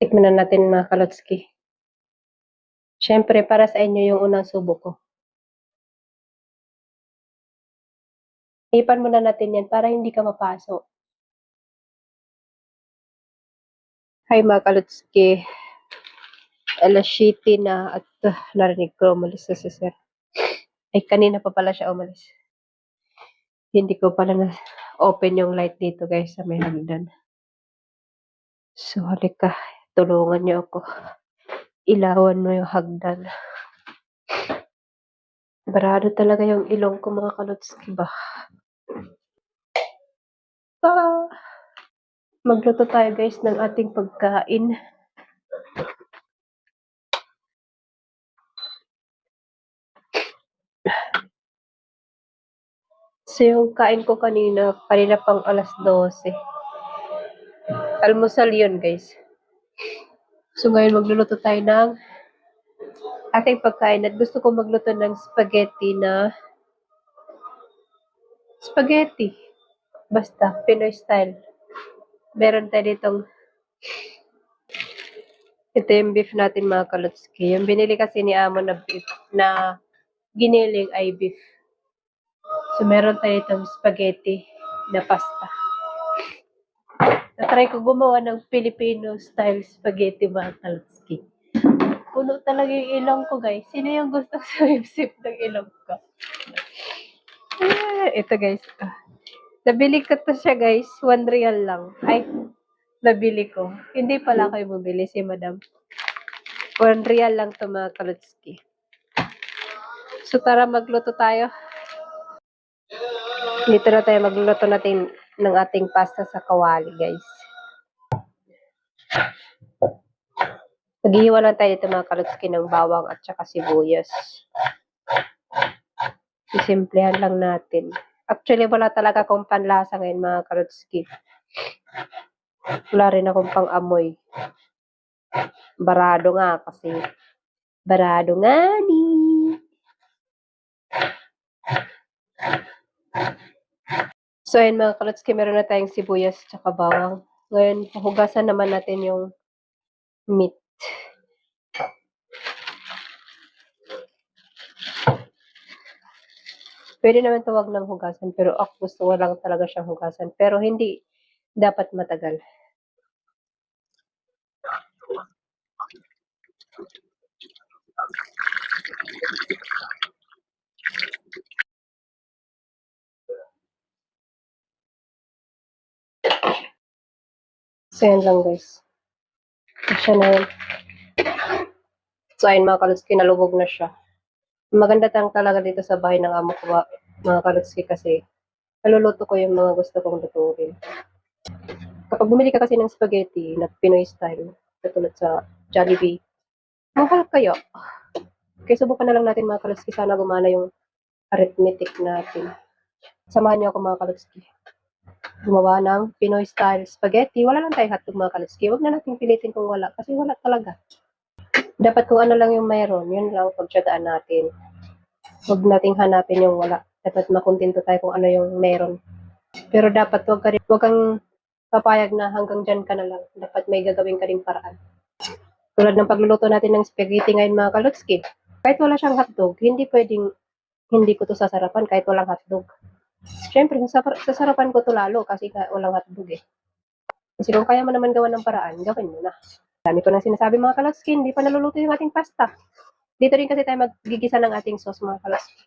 Tikman na natin mga kalotski. Siyempre, para sa inyo yung unang subo ko. Ipan muna natin yan para hindi ka mapaso. Hi mga kalotski. Alas 7 na at narinig ko umalis na si sir. Ay, kanina pa pala siya umalis. Hindi ko pala na open yung light dito guys sa may hagdan. So, halika. Tulungan niyo ako. Ilawan mo yung hagdan. Barado talaga yung ilong ko mga kalotski ba? Magluto tayo guys ng ating pagkain. So yung kain ko kanina pang alas 12. Almusal yun guys. So ngayon magluluto tayo ng ating pagkain at gusto ko magluto ng spaghetti. Basta, Pinoy style. Meron tayo ditong ito yung beef natin mga kalotski. Yung binili kasi ni Amo na beef na giniling ay beef. So meron tayo itong spaghetti na pasta. Natry ko gumawa ng Filipino style spaghetti mga kalotski. Puno talaga yung ilong ko guys. Sino yung gusto sumipsip ng ilong ko? Ito guys. Nabili ko to siya guys. 1 real lang. Ay, nabili ko. Hindi pala kayo bumili si madam. 1 real lang to mga kalotski. So tara magluto tayo. Dito na tayo magluluto natin ng ating pasta sa kawali guys. Maghihiwa lang tayo dito mga kalotski ng bawang at saka sibuyas. Isimplehan lang natin. Actually, wala talaga akong panlasa ngayon mga kalotski. Wala rin akong pang-amoy. Barado nga kasi. Barado nga ni. So, ayun mga kalotski, meron na tayong sibuyas at saka bawang. Ngayon, hugasan naman natin yung meat. Pwede naman tawag ng hugasan, pero ako gusto ko lang talaga siyang hugasan. Pero hindi dapat matagal. So, yan lang guys. Siya na yan. So, ayun mga kalotski, nalubog na siya. Maganda tang talaga dito sa bahay ng amo ko mga kalotski kasi naluluto ko yung mga gusto kong lutuin. Kapag bumili ka kasi ng spaghetti na Pinoy style, katulad sa Jollibee, mahal kayo. Kaya subukan na lang natin mga kalotski, sana gumana yung arithmetic natin. Samahan niyo ako mga kalotski. Gumawa ng Pinoy style spaghetti. Wala lang tayong hotdog mga kalotski. Huwag na natin pilitin kung wala kasi wala talaga. Dapat kung ano lang yung mayroon, yun lang pagtsagaan natin. Huwag nating hanapin yung wala. Dapat makontento tayo kung ano yung meron. Pero dapat huwag kang papayag na hanggang dyan ka na lang. Dapat may gagawin ka rin paraan. Tulad ng pagluluto natin ng spaghetti ngayon mga kalotski. Kahit wala siyang hotdog, hindi pwedeng hindi ko to sasarapan kahit walang hotdog. Siyempre, sasarapan ko to lalo kasi walang hotdog eh. Kasi kung kaya mo naman gawa ng paraan, gawin mo na. Dami ko nang sinasabi mga kalotski, hindi pa naluluto yung ating pasta. Dito rin kasi tayo magigisa ng ating sauce mga kalotski.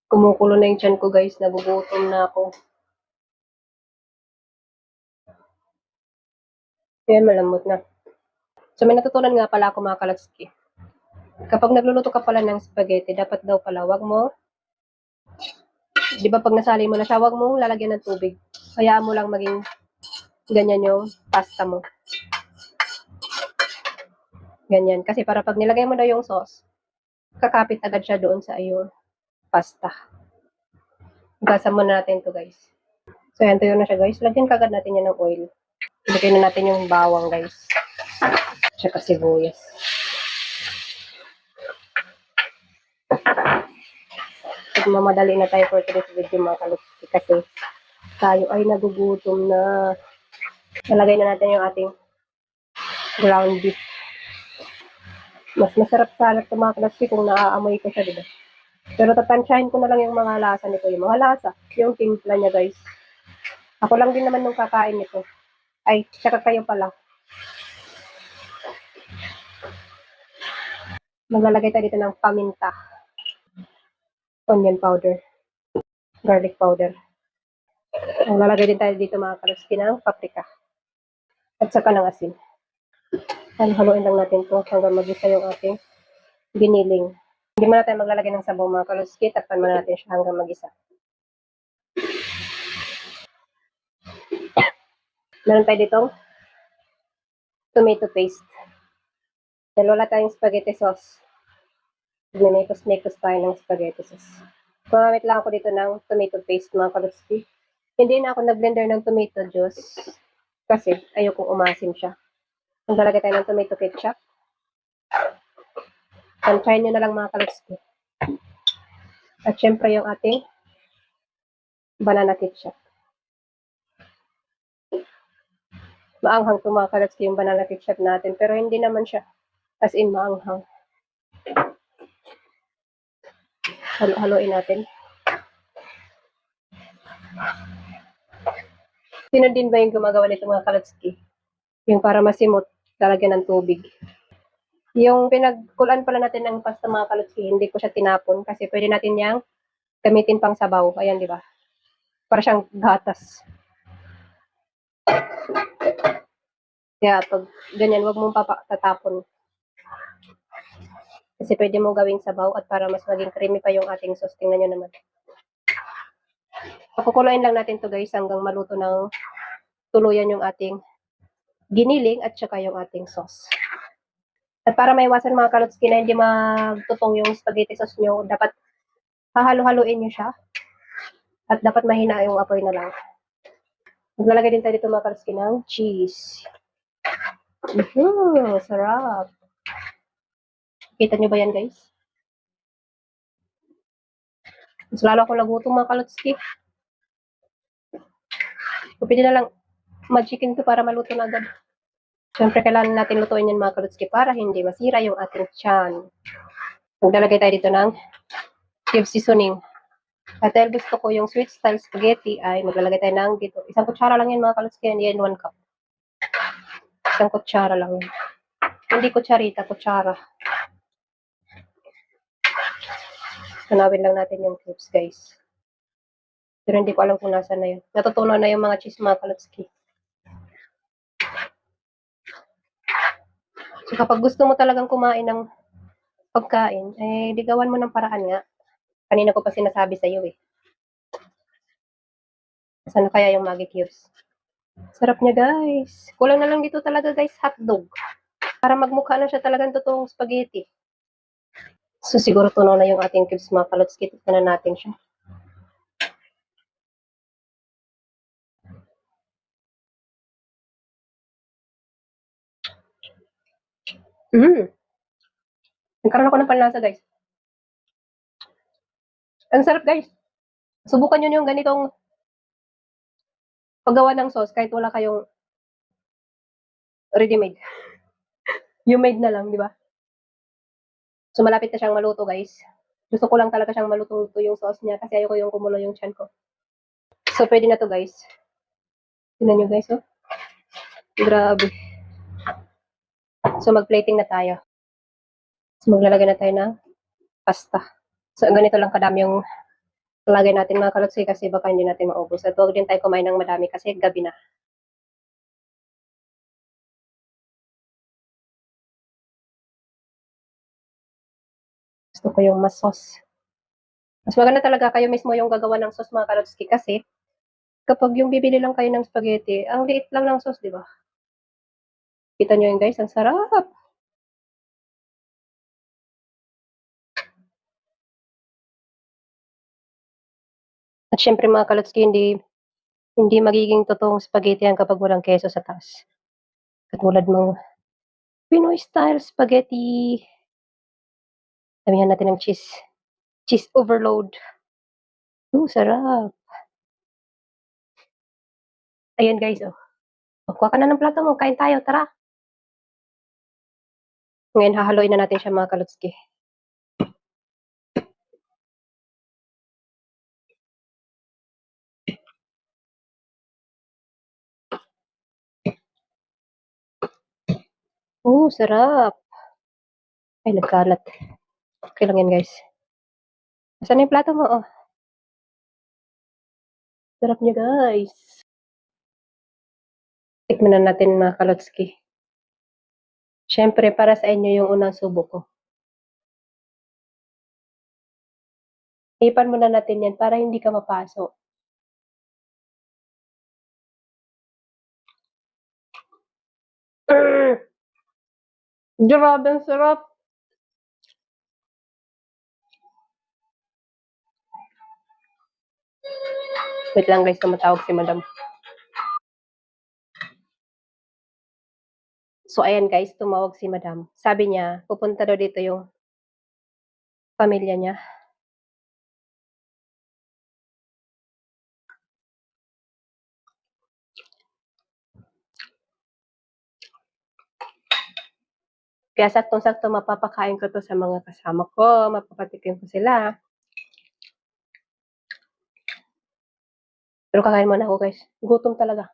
Kumukulo na yung tiyan ko guys, nagugutom na ako. Ayan, malambot na. So may natutunan nga pala ako mga kalotski. Kapag nagluluto ka pala ng spaghetti, dapat daw pala wag mo, di ba pag nasali mo na siya, wag mong lalagyan ng tubig. Hayaan mo lang maging ganyan yung pasta mo. Ganyan. Kasi para pag nilagay mo na yung sauce, kakapit agad siya doon sa iyong pasta. Gasa muna natin to guys. So yan, tuyo na siya guys. Lagyan kagad natin yan ng oil. Ilagay na natin yung bawang guys. Tsaka sibuyas. Mamadali na tayo for today's video mga kalutsi kasi tayo ay nagugutom na. Nalagay na natin yung ating ground beef. Mas masarap sana ito mga kalapsi kung naaamoy ko siya, diba? Pero tatansyahin ko na lang yung mga lasa nito. Yung mga lasa, yung timpla niya, guys. Ako lang din naman nung kakain nito. Ay, tsaka kayo pala. Maglalagay tayo dito ng paminta, onion powder, garlic powder. Maglalagay din tayo dito mga kalapsi ng paprika. At saka ng asin. Haluin lang natin to hanggang magisa yung ating giniling. Hindi muna tayo maglalagay ng sabaw mga kalapsi. Takpan muna natin siya hanggang magisa. Meron tayo ditong tomato paste. Dahil wala tayong spaghetti sauce. Magmimekos-mekos tayo ng spaghetti sauce. Gumamit lang ako dito ng tomato paste mga kalapsi. Hindi na ako nag-blender ng tomato juice kasi ayokong umasim siya. Maglalagay tayo ng tomato ketchup. Try nyo na lang mga kalapsi. At syempre yung ating banana ketchup. Maanghang to mga kalapsi yung banana ketchup natin pero hindi naman siya as in maanghang. Halo-haloin natin. Sino din ba yung gumagawa nito mga kalapsi? Yung para masimot, lalagyan ng tubig. Yung pinagkulan pala natin ng pasta mga kalapsi, hindi ko siya tinapon kasi pwede natin yang gamitin pang sabaw. Ayan, di ba? Para siyang gatas. Kaya pag ganyan, wag mong tatapon. Kasi pwede mo gawing sabaw at para mas maging creamy pa yung ating sauce. Tingnan nyo naman. Pakukuluin lang natin to guys hanggang maluto ng tuluyan yung ating giniling at saka yung ating sauce. At para maiwasan mga kalotski na hindi magtutong yung spaghetti sauce nyo, dapat hahalo-haluin nyo siya. At dapat mahina yung apoy na lang. Maglalagay din tayo dito mga kalotski ng cheese. Sarap. Kita nyo ba yan guys? Mas lalo ako nagutom mga kalotski. Pwede na lang mag-chicken to para maluto na agad. Siyempre, kailangan natin lutuin yan mga kalotski para hindi masira yung ating tiyan. Maglalagay tayo dito ng cube seasoning. At dahil gusto ko yung sweet style spaghetti, ay maglalagay tayo ng dito. Isang kutsara lang yan mga kalotski, and yan 1 cup. Isang kutsara lang yan. Hindi kutsarita, kutsara. Hanawin lang natin yung cubes guys. Pero hindi ko alam kung nasa na yun. Natutunaw na yung mga cheese mga kalotski. So kapag gusto mo talagang kumain ng pagkain, eh di gawan mo ng paraan nga. Kanina ko pa sinasabi sa iyo eh. Sana kaya yung Maggi cubes? Sarap niya guys. Kulang na lang dito talaga guys, hotdog. Para magmukha na siya talagang totoong spaghetti. So siguro tunaw na yung ating cubes mga kalotski. Tignan na natin siya. Nagkaroon ako ng panlasa guys. Ang sarap guys. Subukan nyo yung ganitong paggawa ng sauce kahit wala kayong ready-made. Yung made na lang, di ba? So malapit na siyang maluto guys. Gusto ko lang talaga siyang maluto-luto yung sauce niya kasi ayoko yung kumulo yung tiyan ko. So pwede na to guys. Tingnan nyo guys, oh. Grabe. So mag-plating na tayo. So maglalagay na tayo ng pasta. So ganito lang kadami yung lagay natin mga kalotsi kasi baka hindi natin maubos. At huwag din tayo kumain ng madami kasi gabi na. Gusto ko yung mas sauce. Mas maganda talaga kayo mismo yung gagawa ng sauce mga kalotski kasi kapag yung bibili lang kayo ng spaghetti, ang liit lang ng sauce, di ba? Kita nyo yun guys, ang sarap. At syempre mga kalotski, hindi magiging totoong spaghetti yan kapag walang keso sa taas. Katulad ng Pinoy style spaghetti. Damihan natin ng cheese. Cheese overload. Sarap. Ayan guys, oh. Kuha ka na ng plato mo, kain tayo, tara. Ngayon, hahaluin na natin siya mga kalutski. Sarap. Ay, nagkalat. Okay lang yan, guys. Asan yung plato mo? Oh. Sarap niya, guys. Tikman na natin mga kalutski. Siyempre, para sa inyo yung unang subo ko. Ipan muna natin yan para hindi ka mapaso. Grabe, ang sarap. Wait lang guys, tumatawag si madam. So, ayan guys, tumawag si madam. Sabi niya, pupunta daw dito yung pamilya niya. Kaya saktong-sakto mapapakain ko to sa mga kasama ko. Mapapatikin ko sila. Pero kakain muna ako guys. Gutom talaga.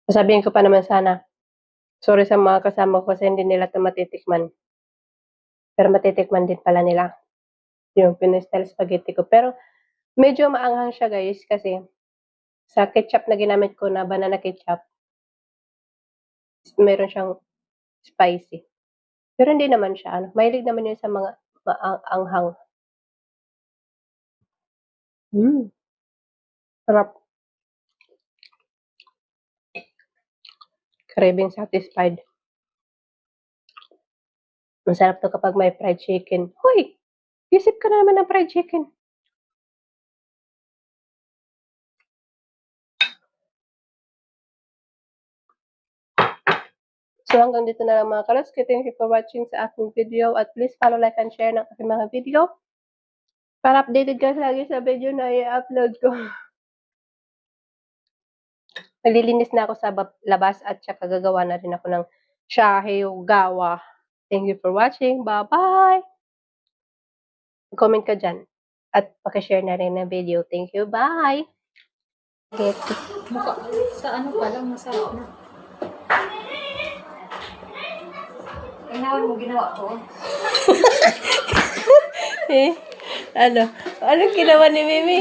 Sasabihin ko pa naman sana, sorry sa mga kasama ko kasi hindi nila ito matitikman. Pero matitikman din pala nila yung Pinoy style spaghetti ko. Pero medyo maanghang siya guys kasi sa ketchup na ginamit ko na banana ketchup, meron siyang spicy. Pero hindi naman siya, mahilig naman yun sa mga maanghang. Sarap. Craving satisfied. Masarap to kapag may fried chicken. Hoy! Isip ka na naman ng fried chicken. So hanggang dito na lang mga kalotski. Thank you for watching sa aking video. At please follow, like, and share ng aking mga video. Para updated ka lagi sa video na i-upload ko. Naglilinis na ako sa labas at saka gagawa na rin ako ng shaheyogawa. Thank you for watching. Bye-bye! Comment ka dyan. At pakishare na rin ng video. Thank you. Bye! Mukha, sa ano pa lang, masarap na. Inawan mo ginawa ko? Ano? Anong ginawa ni Mimi?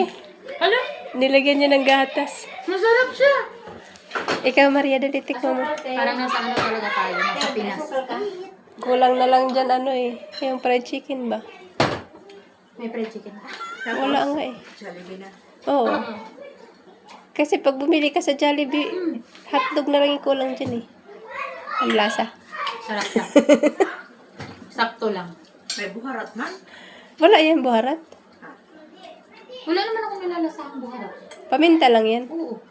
Ano? Nilagyan niya ng gatas. Masarap siya! Ikaw, Maria, dali tikman mo. Parang nasa ano talaga tayo, nasa Pinas. Kulang na lang dyan, yung fried chicken ba? May fried chicken. Wala nga eh. Jollibee na. Oo. Kasi pag bumili ka sa Jollibee, hotdog na lang yung kulang dyan eh. Ang lasa. Sarap siya. Sakto lang. May buharat man? Wala yan, buharat. Wala naman akong nilalasahang buharat. Paminta lang yan. Oo.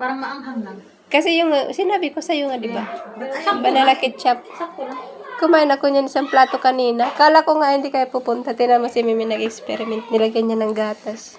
Parang maanghang lang. Kasi yung, sinabi ko sa'yo nga, di ba? Sakto Banana lang. ketchup. Sakto lang. Kumain ako niyan isang plato kanina. Kala ko nga hindi kayo pupunta. Tinan mo si Mimi nag-experiment. Nilagyan niya ng gatas.